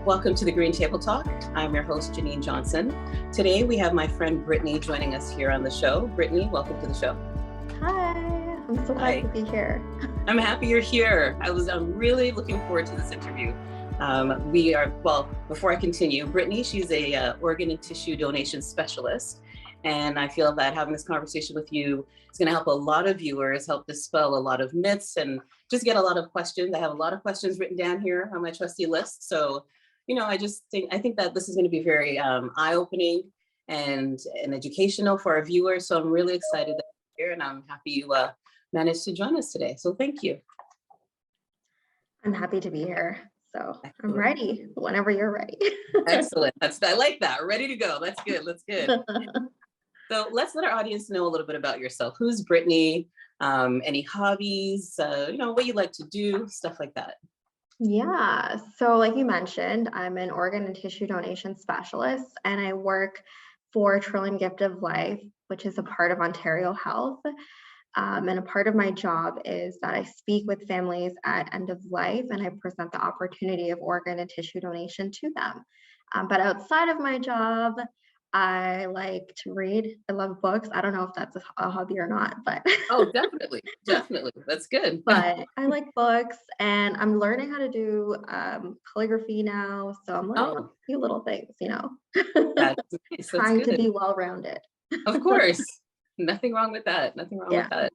Welcome to the Green Table Talk. I'm your host, Janine Johnson. Today we have my friend Brittany joining us here on the show. Brittany, welcome to the show. Hi, I'm so glad to be here. I'm happy you're here. I'm really looking forward to this interview. Before I continue, Brittany, she's a organ and tissue donation specialist. And I feel that having this conversation with you is going to help a lot of viewers, help dispel a lot of myths and just get a lot of questions. I have a lot of questions written down here on my trusty list. So, I think that this is going to be very eye-opening and educational for our viewers. So I'm really excited that you're here, and I'm happy you managed to join us today. So thank you. I'm happy to be here. So Excellent. I'm ready whenever you're ready. Excellent. I like that. We're ready to go. That's good. So let's let our audience know a little bit about yourself. Who's Brittany? Any hobbies? What you like to do, stuff like that. Yeah, so like you mentioned, I'm an organ and tissue donation specialist, and I work for Trillium Gift of Life, which is a part of Ontario Health. And a part of my job is that I speak with families at end of life, and I present the opportunity of organ and tissue donation to them. But outside of my job, I like to read. I love books. I don't know if that's a hobby or not, but Oh, definitely. That's good. but I like books, and I'm learning how to do calligraphy now. So I'm learning a few little things, That's nice. trying to be well-rounded. Of course. Nothing wrong with that. With that.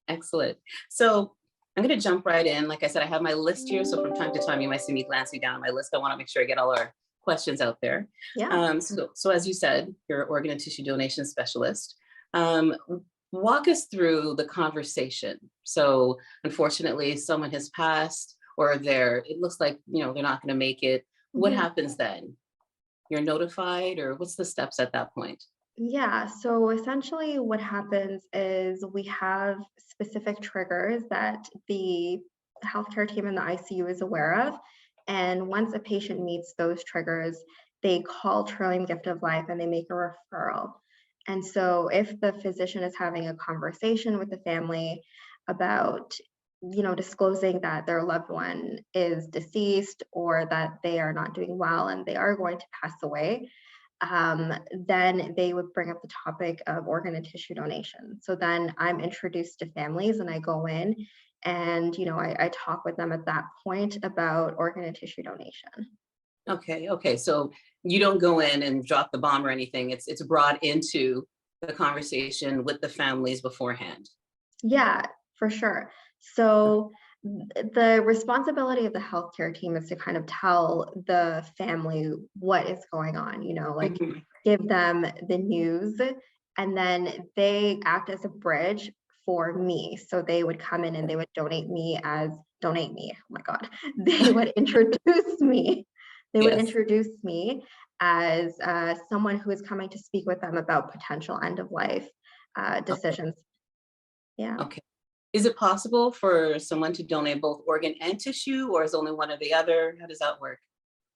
Excellent. So I'm going to jump right in. Like I said, I have my list here. So from time to time, you might see me glancing down my list. I want to make sure I get all our questions out there. Yeah. So as you said, you're an organ and tissue donation specialist. Walk us through the conversation. So unfortunately, someone has passed, or it looks like, they're not going to make it. What happens then? You're notified, or what's the steps at that point? Yeah, so essentially what happens is we have specific triggers that the healthcare team in the ICU is aware of. And once a patient meets those triggers, they call Trillium Gift of Life and they make a referral. And so if the physician is having a conversation with the family about, disclosing that their loved one is deceased or that they are not doing well and they are going to pass away, then they would bring up the topic of organ and tissue donation. So then I'm introduced to families and I go in and, I talk with them at that point about organ and tissue donation. Okay. So you don't go in and drop the bomb or anything. It's brought into the conversation with the families beforehand. Yeah, for sure. So the responsibility of the healthcare team is to kind of tell the family what is going on, give them the news, and then they act as a bridge for me. So they would come in and they would donate me. Oh my God. They would introduce me. They would introduce me as someone who is coming to speak with them about potential end of life decisions. Okay. Yeah. Okay. Is it possible for someone to donate both organ and tissue, or is only one or the other? How does that work?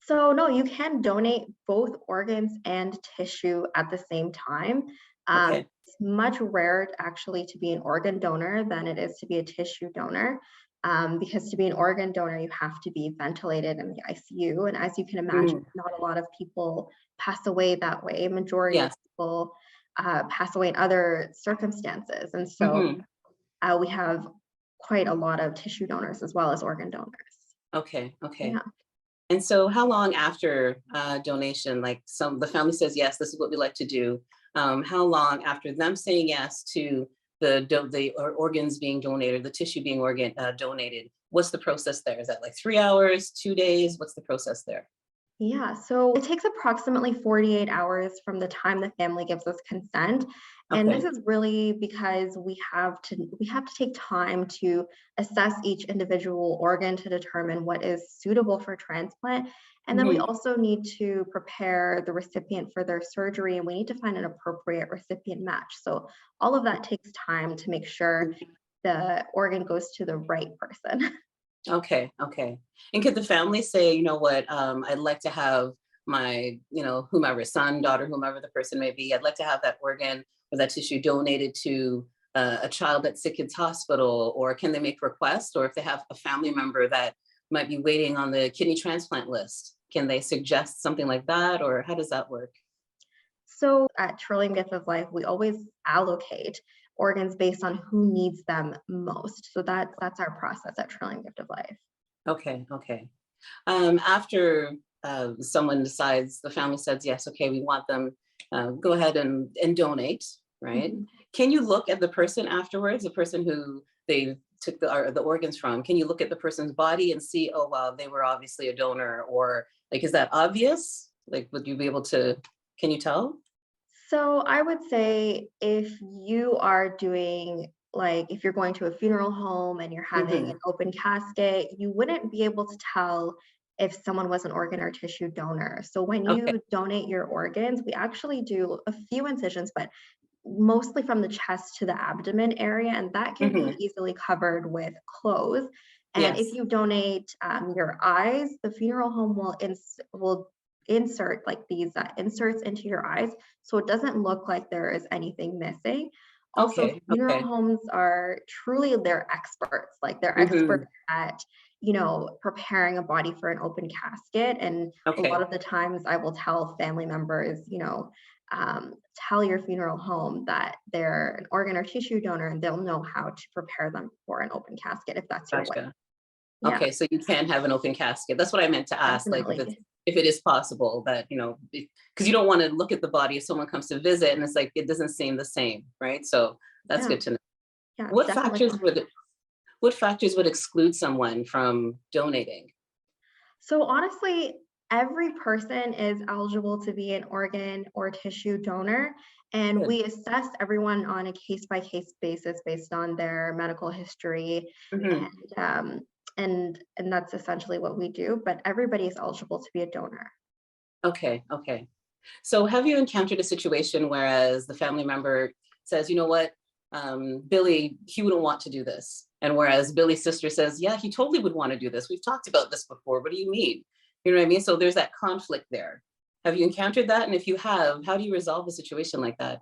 So no, you can donate both organs and tissue at the same time. It's much rarer actually to be an organ donor than it is to be a tissue donor. Because to be an organ donor, you have to be ventilated in the ICU. And as you can imagine, not a lot of people pass away that way. Majority of people pass away in other circumstances. And so we have quite a lot of tissue donors as well as organ donors. Okay. Yeah. And so how long after donation, the family says, yes, this is what we like to do. How long after them saying yes to the organs being donated, the tissue being donated, what's the process there? Is that 3 hours, 2 days? What's the process there? Yeah, so it takes approximately 48 hours from the time the family gives us consent. And this is really because we have to take time to assess each individual organ to determine what is suitable for transplant. And then we also need to prepare the recipient for their surgery, and we need to find an appropriate recipient match. So all of that takes time to make sure the organ goes to the right person. Okay. And could the family say, I'd like to have my, whomever, son, daughter, whomever the person may be, I'd like to have that organ or that tissue donated to a child at Sick Kids Hospital, or can they make requests? Or if they have a family member that might be waiting on the kidney transplant list, Can they suggest something like that, or how does that work? So at Trillium Gift of Life, we always allocate organs based on who needs them most. So that's our process at Trillium Gift of Life. Okay, okay. After someone decides, the family says, yes, okay, we want them, go ahead and donate, right? Mhm. Can you look at the person afterwards, the person who they took the organs from? Can you look at the person's body and see, oh, wow, they were obviously a donor? Or like, is that obvious? Like, would you be able to, can you tell? So I would say if you are doing like if you're going to a funeral home and you're having Hmm. an open casket, you wouldn't be able to tell if someone was an organ or tissue donor. So when Okay. you donate your organs, we actually do a few incisions, but mostly from the chest to the abdomen area, and that can be Hmm. easily covered with clothes. And if Yes. you donate your eyes, the funeral home will insert like these inserts into your eyes, so it doesn't look like there is anything missing. Also, Okay. funeral Okay. homes are truly they're experts, like they're experts Hmm. at preparing a body for an open casket. And a lot Okay. of the times I will tell family members, tell your funeral home that they're an organ or tissue donor, and they'll know how to prepare them for an open casket if that's your way. Gotcha. Yeah, Okay, so you can have an open casket. That's what I meant to ask, like definitely. if it is possible that, because you don't want to look at the body if someone comes to visit and it's like it doesn't seem the same, right? So that's Yeah, good to know. yeah, it's What definitely factors possible. would what factors would exclude someone from donating? So honestly, every person is eligible to be an organ or tissue donor, and Good. we assess everyone on a case by case basis based on their medical history, Hmm. and and that's essentially what we do. But everybody is eligible to be a donor. Okay, okay. So have you encountered a situation whereas the family member says, you know what, Billy, he wouldn't want to do this. And whereas Billy's sister says, yeah, he totally would want to do this. We've talked about this before. What do you mean? You know what I mean? So there's that conflict there. Have you encountered that? And if you have, how do you resolve a situation like that?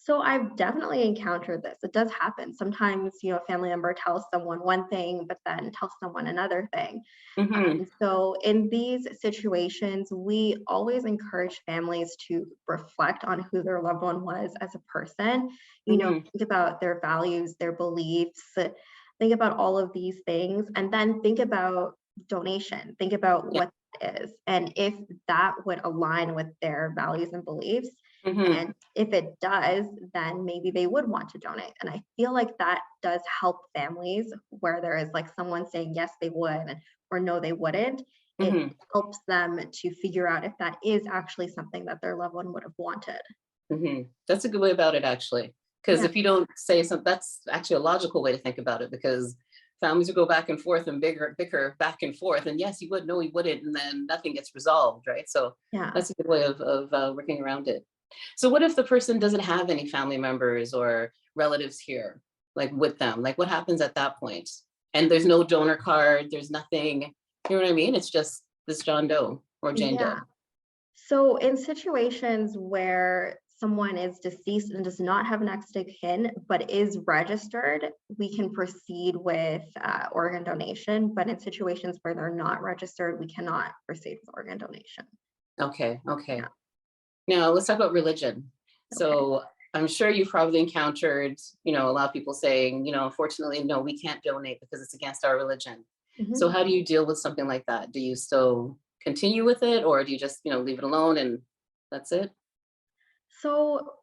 So I've definitely encountered this. It does happen. Sometimes, a family member tells someone one thing, but then tells someone another thing. Hmm. So in these situations, we always encourage families to reflect on who their loved one was as a person. Hmm. Think about their values, their beliefs, think about all of these things, and then think about donation. Think about Yeah. what it is, and if that would align with their values and beliefs. Hmm. And if it does, then maybe they would want to donate. And I feel like that does help families where there is like someone saying yes, they would, or no, they wouldn't. It Hmm. helps them to figure out if that is actually something that their loved one would have wanted. Hmm. That's a good way about it, actually. Because Yeah, if you don't say something, that's actually a logical way to think about it. Because families would go back and forth and bicker back and forth. And yes, he would, no, he wouldn't, and then nothing gets resolved, right? So yeah. that's a good way of working around it. So what if the person doesn't have any family members or relatives here, like with them? Like what happens at that point? And there's no donor card. There's nothing. You know what I mean? It's just this John Doe or Jane Yeah. Doe. So in situations where someone is deceased and does not have next of kin, but is registered, we can proceed with organ donation. But in situations where they're not registered, we cannot proceed with organ donation. Okay. Yeah. Okay. Now let's talk about religion. Okay. So I'm sure you've probably encountered, a lot of people saying, unfortunately, no, we can't donate because it's against our religion. So Mhm. how do you deal with something like that? Do you still continue with it, or do you just, leave it alone and that's it? So,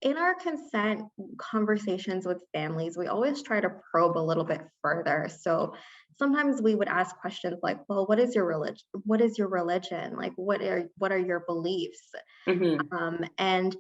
in our consent conversations with families, we always try to probe a little bit further. So, sometimes we would ask questions like, "Well, what is your religion? What is your religion? Like, what are your beliefs?" Hmm. And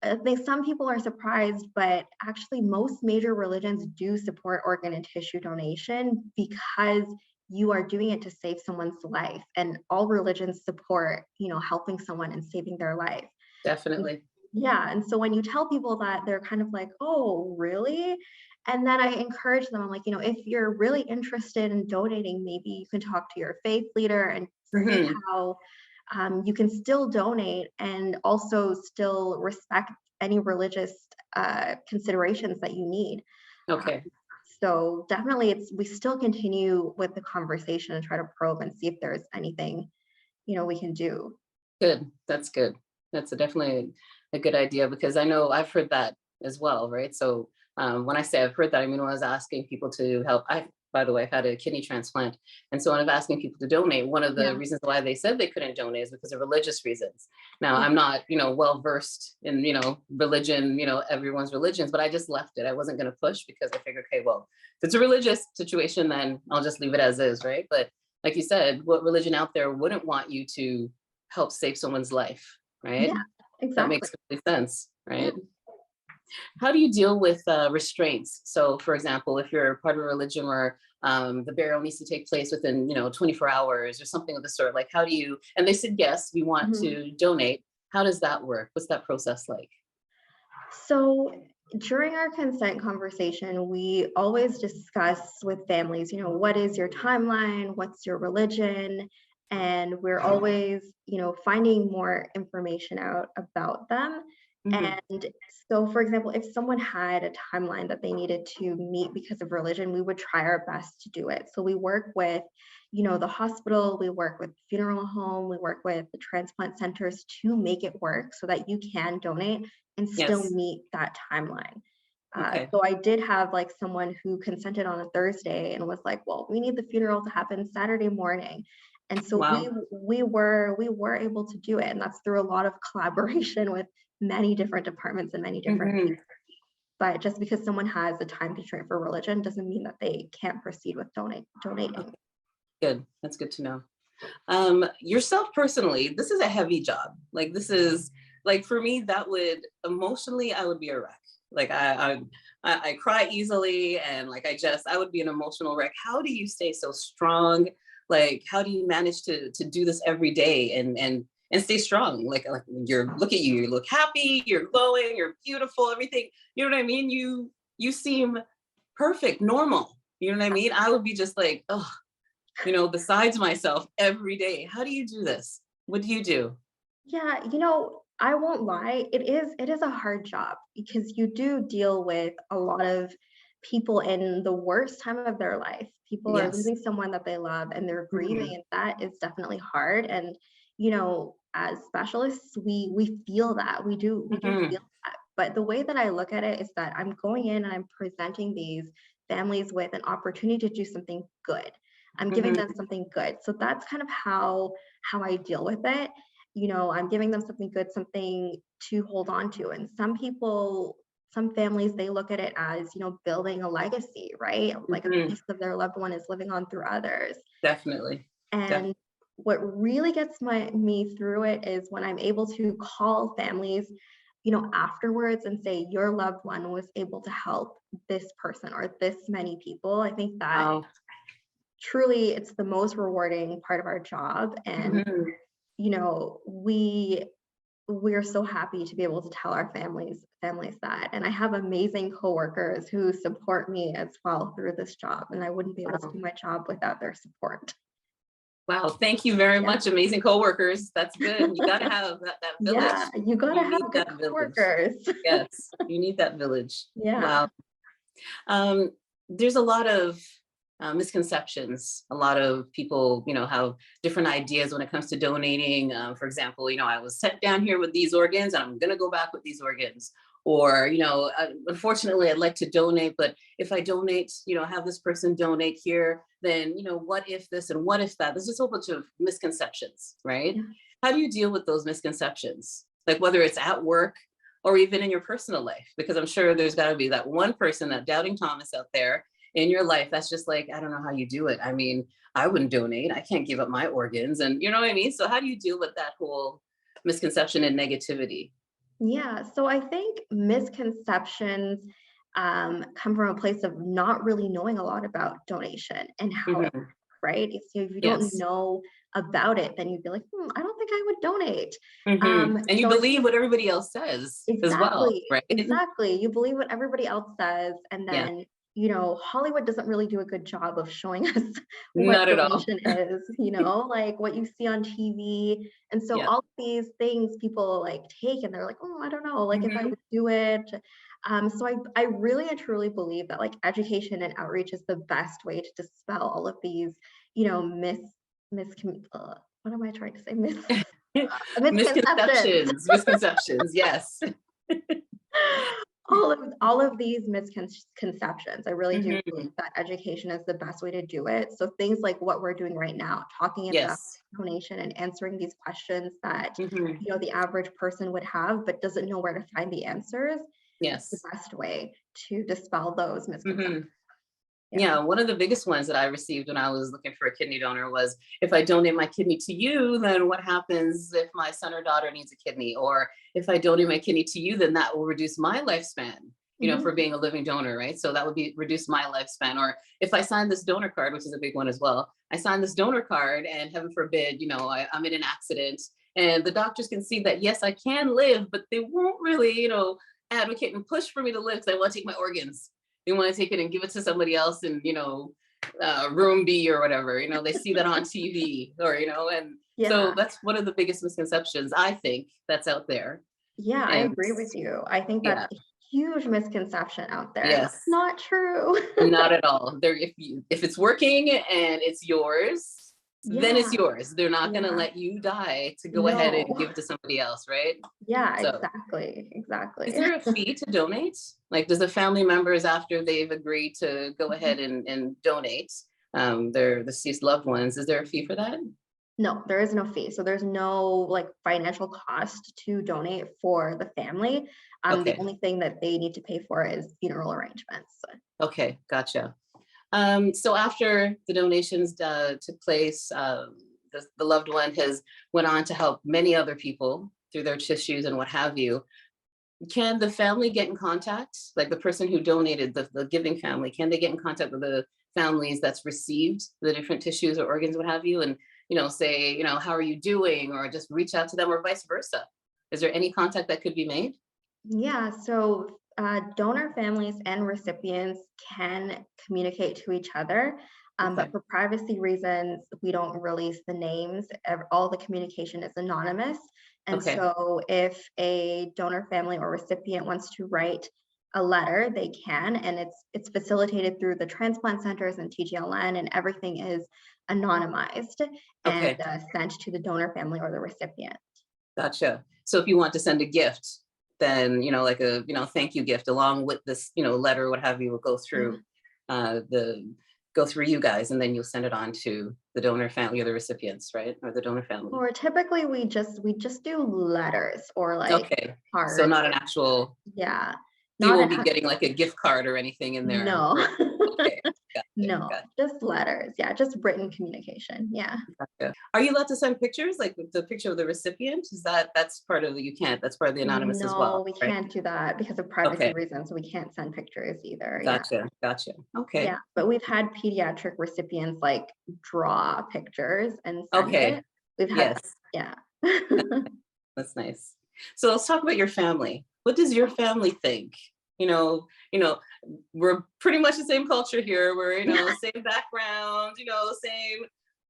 I think some people are surprised, but actually, most major religions do support organ and tissue donation because you are doing it to save someone's life, and all religions support, helping someone and saving their life. Definitely. Yeah, and so when you tell people that, they're kind of like, "Oh, really?" And then I encourage them, I'm like, "If you're really interested in donating, maybe you can talk to your faith leader and see Hmm. how you can still donate and also still respect any religious considerations that you need." Uh, Okay. so definitely, we still continue with the conversation and try to probe and see if there's anything. we can do. Good. That's good. That's definitely a good idea, because I know I've heard that as well, right? So when I say I've heard that, I mean, when I was asking people to help, by the way, I've had a kidney transplant. And so when I'm asking people to donate, one of the Yeah. reasons why they said they couldn't donate is because of religious reasons. Now, Yeah. I'm not, well versed in, religion, everyone's religions, but I just left it. I wasn't going to push because I figured, okay, well, if it's a religious situation, then I'll just leave it as is, right? But like you said, what religion out there wouldn't want you to help save someone's life, right? Yeah, That exactly. makes complete sense, Yeah. right? How do you deal with restraints? So, for example, if you're part of a religion where the burial needs to take place within, 24 hours or something of the sort, like how do you, and they said, yes, we want Mhm. to donate. How does that work? What's that process like? So during our consent conversation, we always discuss with families, what is your timeline? What's your religion? And we're always, finding more information out about them. Hmm. And so, for example, if someone had a timeline that they needed to meet because of religion, we would try our best to do it. So we work with, the hospital, we work with the funeral home, we work with the transplant centers to make it work so that you can donate and still Yes. meet that timeline. Okay. So I did have like someone who consented on a Thursday and was like, "Well, we need the funeral to happen Saturday morning," and so we Wow. we were we were able to do it, and that's through a lot of collaboration with many different departments and many different Hmm. people. But just because someone has a time constraint for religion doesn't mean that they can't proceed with donating. Okay. Good. That's good to know. Yourself personally, this is a heavy job. Like this is like for me, that would emotionally, I would be a wreck. Like I cry easily, and like I would be an emotional wreck. How do you stay so strong? Like how do you manage to do this every day and stay strong? Like look at you, you look happy, you're glowing, you're beautiful, everything. You know what I mean? You seem perfect, normal. You know what I mean? I would be just like, oh, besides myself every day. How do you do this? What do you do? Yeah, I won't lie, it is a hard job because you do deal with a lot of people in the worst time of their life. People are Yes. losing someone that they love and they're grieving, Mhm. and that is definitely hard. And as specialists, we feel that. We do Mhm. feel that. But the way that I look at it is that I'm going in and I'm presenting these families with an opportunity to do something good. I'm giving them Mhm. something good. So that's kind of how I deal with it. I'm giving them something good, something to hold on to. And some families, they look at it as, building a legacy, right? Like a Mhm. piece of their loved one is living on through others. Definitely. Def- And what really gets me through it is when I'm able to call families, afterwards and say, your loved one was able to help this person or this many people. I think that wow. truly it's the most rewarding part of our job. And, Mhm. we're so happy to be able to tell our families that. And I have amazing coworkers who support me as well through this job, and I wouldn't be able to Wow. do my job without their support. Wow. Thank you very Yeah. much. Amazing coworkers. That's good. You got to have that Yeah, village. you got to You need have good that village. coworkers. Yes. You need that village. Yeah. Wow. Um, there's a lot of misconceptions. A lot of people, have different ideas when it comes to donating. For example, I was sent down here with these organs and I'm going to go back with these organs. Or, unfortunately, I'd like to donate, but if I donate, have this person donate here, then, what if this and what if that? There's just a whole bunch of misconceptions, right? Yeah. How do you deal with those misconceptions? Like whether it's at work or even in your personal life, because I'm sure there's got to be that one person, that doubting Thomas out there in your life that's just like, I don't know how you do it. I mean, I wouldn't donate. I can't give up my organs. And you know what I mean? So how do you deal with that whole misconception and negativity? Yeah. So I think misconceptions come from a place of not really knowing a lot about donation and how it Hmm. works, right? If you don't Yes. know about it, then you'd be like, I don't think I would donate. And you So I believe think what everybody else says as well, exactly, right? exactly. You believe what everybody else says, and Yeah, then, Hollywood doesn't really do a good job of showing us what not at all. donation is, like what you see on TV. And so Yeah. all of these things people like take and they're like, oh, I don't know, like if I Hmm. would do it. So I really and truly believe that like education and outreach is the best way to dispel all of these, you know, mis what am I trying to say? Misconceptions. Misconceptions, yes. All of these misconceptions. I really do Hmm. think that education is the best way to do it. So things like what we're doing right now, talking about Yes. donation and answering these questions that Hmm. the average person would have but doesn't know where to find the answers, is the Yes. best way to dispel those misconceptions. Hmm. Yeah. Yeah, one of the biggest ones that I received when I was looking for a kidney donor was, if I donate my kidney to you, then what happens if my son or daughter needs a kidney? Or if I donate my kidney to you, then that will reduce my lifespan, for Mhm. being a living donor, right? So that would be reduce my lifespan. Or if I sign this donor card, which is a big one as well, I sign this donor card and heaven forbid, I'm in an accident, and the doctors can see that, yes, I can live, but they won't really, advocate and push for me to live because they want to take my organs. They want to take it and give it to somebody else in, room B or whatever. They see that on TV, or, and so Yeah. that's one of the biggest misconceptions I think that's out there. Yeah, I And agree with you. I think that's yeah, a huge misconception out there. That's yes, not true. not at all. If it's working and it's yours, then it's Yeah. yours. They're not going to Yeah. let you die to go ahead and No. give it to somebody else, right? Yeah, So exactly. is Exactly. there a fee to donate? Like, does the family members, after they've agreed to go ahead and donate their deceased loved ones, is there a fee for that? No, there is no fee. So there's no like financial cost to donate for the family. The Okay, only thing that they need to pay for is funeral arrangements. okay, gotcha. So after the donations took place, the loved one has went on to help many other people through their tissues and what have you. Can the family get in contact, like the person who donated, the giving family, can they get in contact with the families that's received the different tissues or organs, what have you, and say, how are you doing, or just reach out to them, or vice versa? Is there any contact that could be made? Yeah, so donor families and recipients can communicate to each other, but Okay. for privacy reasons, we don't release the names. All the communication is anonymous. And Okay. so if a donor family or recipient wants to write a letter, they can, and it's facilitated through the transplant centers and TGLN, and everything is anonymized and Okay. sent to the donor family or the recipient. Gotcha. So if you want to send a gift, then like a thank you gift along with this letter, what have you, will the go through you guys, and then you'll send it on to the donor family or the recipients, right, or the donor family. Or typically we just do letters or like Okay. So cards. not an actual. Yeah. So you Not won't an be act getting like a gift card or anything in there. no. Okay. Gotcha. No, Gotcha. just letters. Yeah, just written communication. Yeah. Gotcha. Are you allowed to send pictures, like the picture of the recipient? That's part of the, you can't. That's part of the anonymous as No, well, we right? can't do that because of privacy Okay. reasons. We can't send pictures either. Yeah. Gotcha. Gotcha. Yeah. Okay. But we've had pediatric recipients like draw pictures and send Okay. it. We've had Yes. that. Yeah. That's nice. So let's talk about your family. What does your family think? We're pretty much the same culture here. We're, same background, same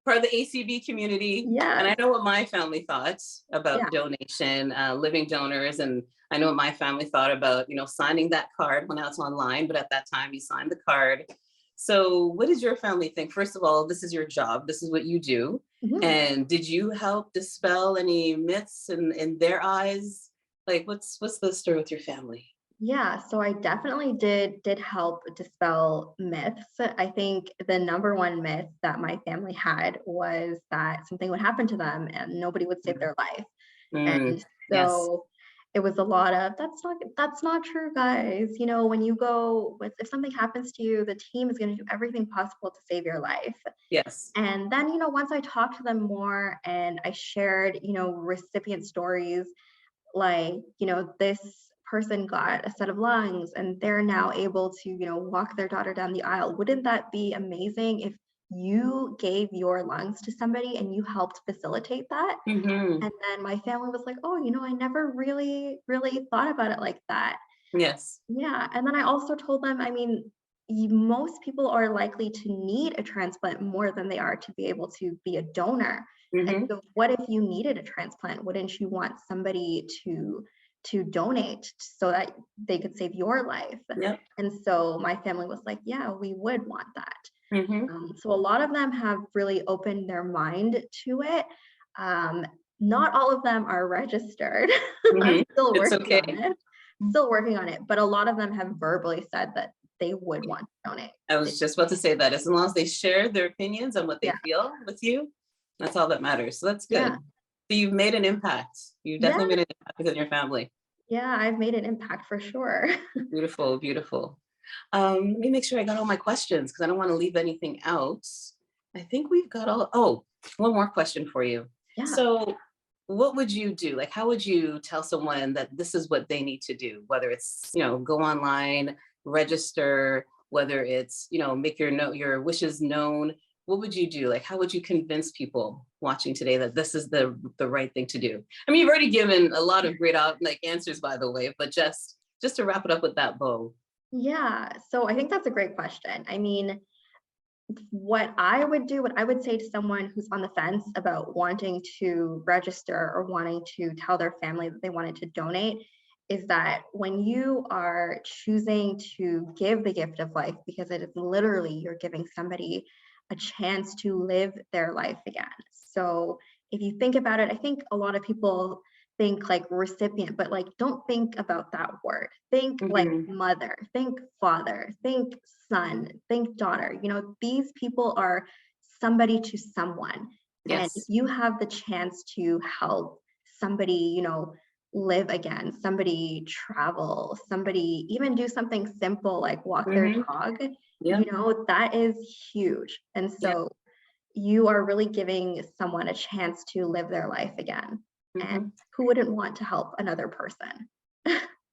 part of the ACB community. And I Yes. know what my family thought Yeah. about donation, living donors. And I know what my family thought about, signing that card. Well, now it's online, but at that time you signed the card. So what does your family think? First of all, this is your job. This is what you do. Mhm. And did you help dispel any myths in their eyes? Like, what's the story with your family? Yeah, so I definitely did help dispel myths. I think the number one myth that my family had was that something would happen to them and nobody would save Mm, their life. mm, And yes, so it was a lot of that's not true, guys. When you go with if something happens to you, the team is going to do everything possible to save your life. yes. And then, once I talked to them more and I shared, recipient stories like this person got a set of lungs and they're now able to walk their daughter down the aisle. Wouldn't that be amazing if you gave your lungs to somebody and you helped facilitate that? Hmm. And then my family was like, oh, I never really thought about it like that. Yes. Yeah, and then I also told them, I mean, most people are likely to need a transplant more than they are to be able to be a donor. And Hmm. so what if you needed a transplant? Wouldn't you want somebody to donate so that they could save your life? Yep. And so my family was like, yeah, we would want that. Hmm. So a lot of them have really opened their mind to it. Not all of them are registered. I'm Mhm. still It's working okay. on it. Still working on it, but a lot of them have verbally said that they would want to donate. I was just about to say that as long as they share their opinions on what Yeah, they feel with you, that's all that matters. So that's yeah, good. So you've made an impact. You've yeah, definitely made an impact within your family. yeah. I've made an impact for sure. Beautiful, beautiful. Let me make sure I got all my questions because I don't want to leave anything out. I think we've got all. Oh, one more question for you. Yeah. So, what would you do? Like, how would you tell someone that this is what they need to do? Whether it's go online, register, whether it's make your wishes known. What would you do? Like, how would you convince people watching today that this is the right thing to do? I mean, you've already given a lot of great answers, by the way, but just to wrap it up with that bow. Yeah. So I think that's a great question. I mean, what I would do, what I would say to someone who's on the fence about wanting to register or wanting to tell their family that they wanted to donate is that when you are choosing to give the gift of life, because it is literally you're giving somebody a chance to live their life again. So if you think about it, I think a lot of people think like recipient, but like don't think about that word. Think like Mhm. mother, think father, think son, think daughter. These people are somebody to someone. And if Yes. you have the chance to help somebody, live again, somebody travel, somebody even do something simple like walk their Hmm. dog, Yep. that is huge. And Yep. so you are really giving someone a chance to live their life again. And Hmm. who wouldn't want to help another person?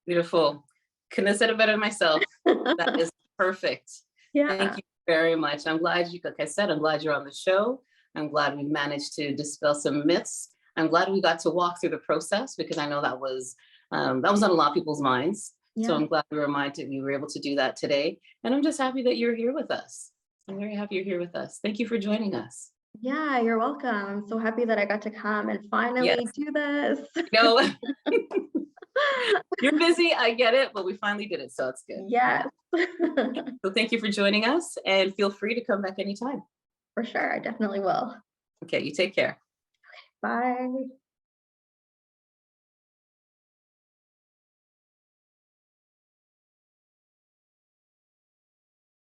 Beautiful. Couldn't have said it better myself. That is perfect. Thank Yeah. you very much. I'm glad like I said, I'm glad you're on the show. I'm glad we managed to dispel some myths. I'm glad we got to walk through the process because I know that was on a lot of people's minds. So Yeah. I'm glad we were able to do that today. And I'm just happy that you're here with us. I'm very happy you're here with us. Thank you for joining us. Yeah, you're welcome. I'm so happy that I got to come and Yes. finally do this. No, you're busy. I get it, but we finally did it. So it's good. Yeah. Yes. So thank you for joining us and feel free to come back anytime. For sure. I definitely will. Okay, you take care. Bye.